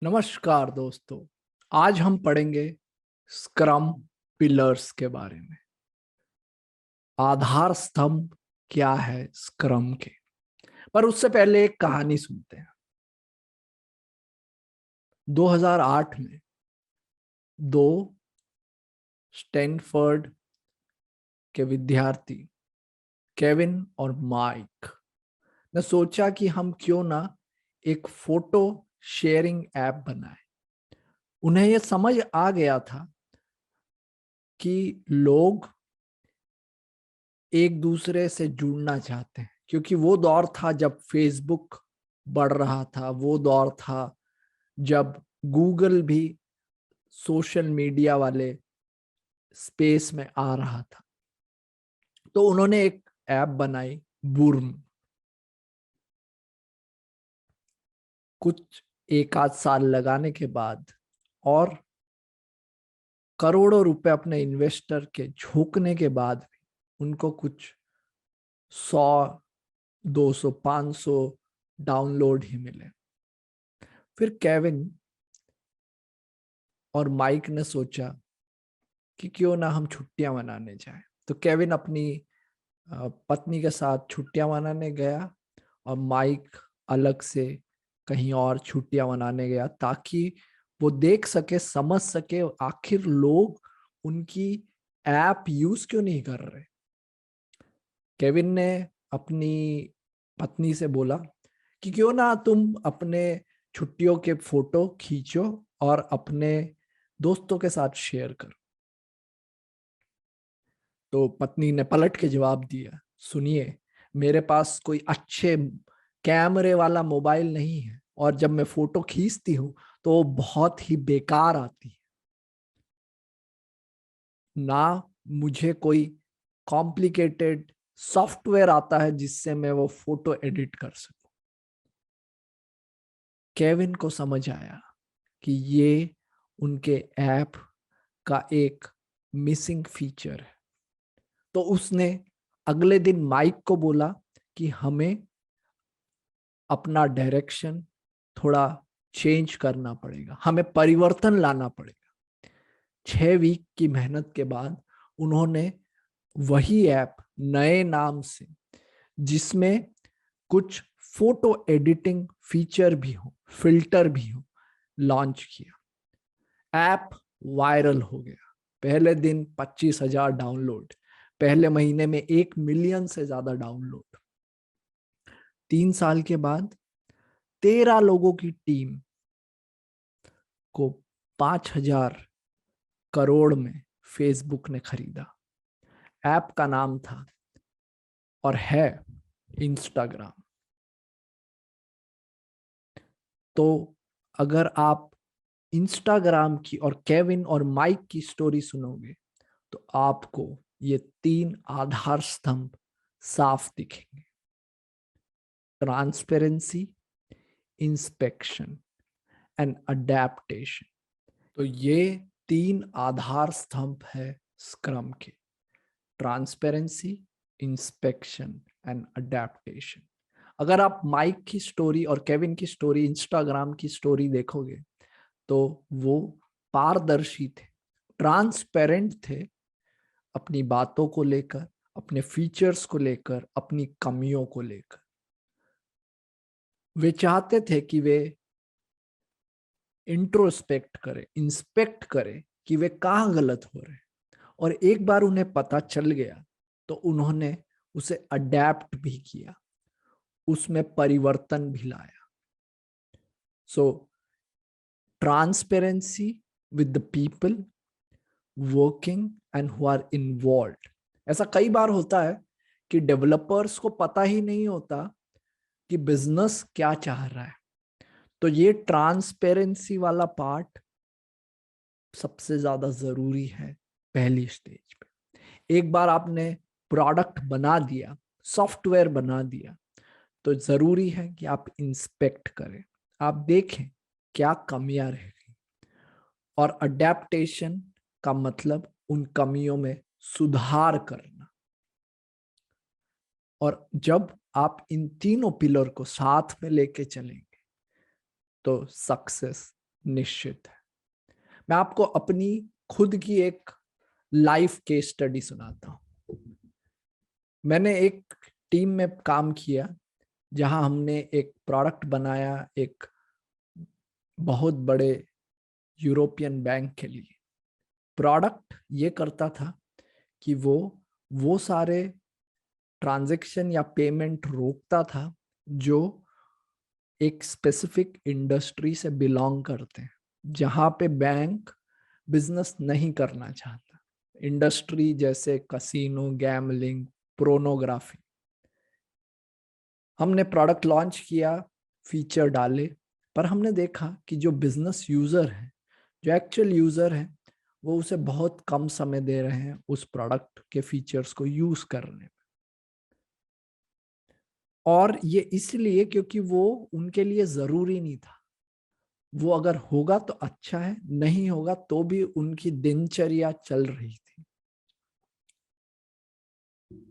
नमस्कार दोस्तों। आज हम पढ़ेंगे स्क्रम पिलर्स के बारे में। आधार स्तंभ क्या है स्क्रम के। पर उससे पहले एक कहानी सुनते हैं। 2008 में दो स्टैनफोर्ड के विद्यार्थी केविन और माइक ने सोचा कि हम क्यों ना एक फोटो शेयरिंग ऐप बनाएं। उन्हें यह समझ आ गया था कि लोग एक दूसरे से जुड़ना चाहते हैं, क्योंकि वो दौर था जब फेसबुक बढ़ रहा था। वो दौर था जब गूगल भी सोशल मीडिया वाले स्पेस में आ रहा था। तो उन्होंने एक ऐप बनाई, बुर्म। कुछ एक आध साल लगाने के बाद और करोड़ों रुपए अपने इन्वेस्टर के झोंकने के बाद भी उनको कुछ 100, 200, 500 डाउनलोड ही मिले। फिर केविन और माइक ने सोचा कि क्यों ना हम छुट्टियां मनाने जाएं। तो केविन अपनी पत्नी के साथ छुट्टियां मनाने गया और माइक अलग से कहीं और छुट्टियां मनाने गया, ताकि वो देख सके, समझ सके आखिर लोग उनकी ऐप यूज क्यों नहीं कर रहे। केविन ने अपनी पत्नी से बोला कि क्यों ना तुम अपने छुट्टियों के फोटो खींचो और अपने दोस्तों के साथ शेयर करो। तो पत्नी ने पलट के जवाब दिया, सुनिए, मेरे पास कोई अच्छे कैमरे वाला मोबाइल नहीं है और जब मैं फोटो खींचती हूँ तो वो बहुत ही बेकार आती है। ना मुझे कोई कॉम्प्लिकेटेड सॉफ्टवेयर आता है जिससे मैं वो फोटो एडिट कर सकूं। केविन को समझ आया कि ये उनके ऐप का एक मिसिंग फीचर है। तो उसने अगले दिन माइक को बोला कि हमें अपना डायरेक्शन थोड़ा चेंज करना पड़ेगा, हमें परिवर्तन लाना पड़ेगा। 6 वीक की मेहनत के बाद उन्होंने वही ऐप नए नाम से, जिसमें कुछ फोटो एडिटिंग फीचर भी हो, फिल्टर भी हो, लॉन्च किया। ऐप वायरल हो गया। पहले दिन 25,000 डाउनलोड, पहले महीने में 1 मिलियन से ज्यादा डाउनलोड। 3 साल के बाद 13 लोगों की टीम को 5,000 करोड़ में फेसबुक ने खरीदा। ऐप का नाम था और है इंस्टाग्राम। तो अगर आप इंस्टाग्राम की और केविन और माइक की स्टोरी सुनोगे तो आपको ये 3 आधार स्तंभ साफ दिखेंगे: ट्रांसपेरेंसी, इंस्पेक्शन एंड अडेप्टेशन। तो ये 3 आधार स्तंभ है स्क्रम के: ट्रांसपेरेंसी, इंस्पेक्शन एंड अडेप्टेशन। अगर आप माइक की स्टोरी और केविन की स्टोरी, इंस्टाग्राम की स्टोरी देखोगे तो वो पारदर्शी थे, ट्रांसपेरेंट थे अपनी बातों को लेकर, अपने फीचर्स को लेकर, अपनी कमियों को लेकर। वे चाहते थे कि वे इंट्रोस्पेक्ट करें, इंस्पेक्ट करें कि वे कहाँ गलत हो रहे हैं। और एक बार उन्हें पता चल गया तो उन्होंने उसे अडेप्ट भी किया, उसमें परिवर्तन भी लाया। So transparency with the people working and who are involve. ऐसा कई बार होता है कि डेवलपर्स को पता ही नहीं होता कि बिजनेस क्या चाह रहा है। तो ये ट्रांसपेरेंसी वाला पार्ट सबसे ज्यादा जरूरी है पहली स्टेज पे। एक बार आपने प्रोडक्ट बना दिया, सॉफ्टवेयर बना दिया, तो जरूरी है कि आप इंस्पेक्ट करें, आप देखें क्या कमियां रह गई। और अडेप्टेशन का मतलब उन कमियों में सुधार करना। और जब आप इन तीनों पिलर को साथ में लेके चलेंगे तो सक्सेस निश्चित है। मैं आपको अपनी खुद की एक लाइफ केस स्टडी सुनाता हूं। मैंने एक टीम में काम किया जहां हमने एक प्रोडक्ट बनाया एक बहुत बड़े यूरोपियन बैंक के लिए। प्रोडक्ट ये करता था कि वो सारे ट्रांजैक्शन या पेमेंट रोकता था जो एक स्पेसिफिक इंडस्ट्री से बिलोंग करते हैं, जहां पे बैंक बिजनेस नहीं करना चाहता। इंडस्ट्री जैसे कसिनो, गैमलिंग, पोर्नोग्राफी। हमने प्रोडक्ट लॉन्च किया, फीचर डाले, पर हमने देखा कि जो बिजनेस यूजर है, जो एक्चुअल यूजर है, वो उसे बहुत कम समय दे रहे हैं उस प्रोडक्ट के फीचर्स को यूज करने में। और ये इसलिए क्योंकि वो उनके लिए जरूरी नहीं था। वो अगर होगा तो अच्छा है, नहीं होगा तो भी उनकी दिनचर्या चल रही थी।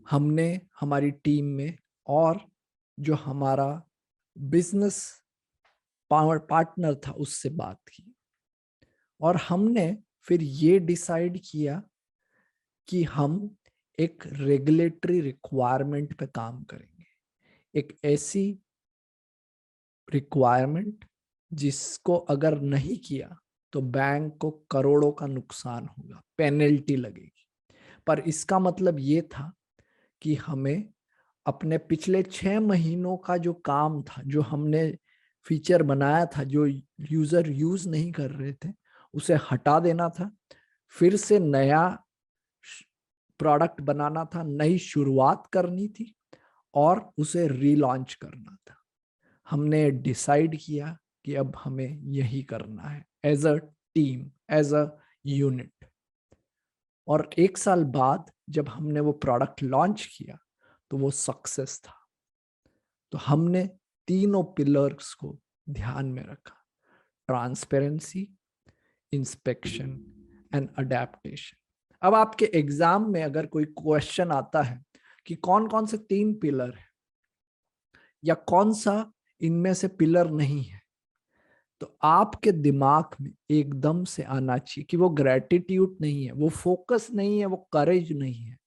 हमने हमारी टीम में और जो हमारा बिजनेस पार्टनर था उससे बात की, और हमने फिर ये डिसाइड किया कि हम एक रेगुलेटरी रिक्वायरमेंट पे काम करेंगे। एक ऐसी रिक्वायरमेंट जिसको अगर नहीं किया तो बैंक को करोड़ों का नुकसान होगा, पेनल्टी लगेगी। पर इसका मतलब ये था कि हमें अपने पिछले 6 महीनों का जो काम था, जो हमने फीचर बनाया था, जो यूजर यूज नहीं कर रहे थे, उसे हटा देना था, फिर से नया प्रोडक्ट बनाना था, नई शुरुआत करनी थी और उसे रीलॉन्च करना था। हमने डिसाइड किया कि अब हमें यही करना है as a team, as a unit. और 1 साल बाद जब हमने वो प्रोडक्ट लॉन्च किया तो वो सक्सेस था। तो हमने तीनों पिलर्स को ध्यान में रखा: ट्रांसपेरेंसी, इंस्पेक्शन एंड अडेप्टेशन। अब आपके एग्जाम में अगर कोई क्वेश्चन आता है कि कौन कौन से 3 पिलर है या कौन सा इनमें से पिलर नहीं है, तो आपके दिमाग में एकदम से आना चाहिए कि वो ग्रेटिट्यूड नहीं है, वो फोकस नहीं है, वो करेज नहीं है,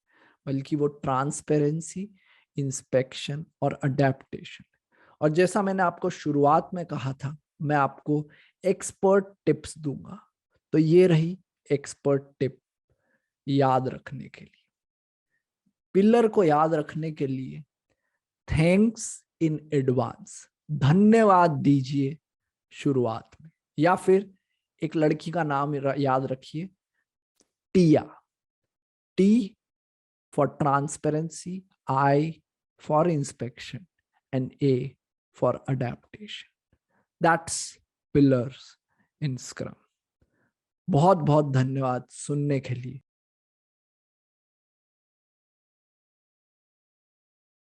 बल्कि वो ट्रांसपेरेंसी, इंस्पेक्शन और अडेप्टेशन। और जैसा मैंने आपको शुरुआत में कहा था, मैं आपको एक्सपर्ट टिप्स दूंगा। तो ये रही एक्सपर्ट टिप याद रखने के लिए। पिलर को याद रखने के लिए थैंक्स इन एडवांस, धन्यवाद दीजिए शुरुआत में। या फिर एक लड़की का नाम याद रखिए, टिया। T for transparency, I for inspection and A for adaptation. That's pillars in scrum. बहुत बहुत धन्यवाद सुनने के लिए।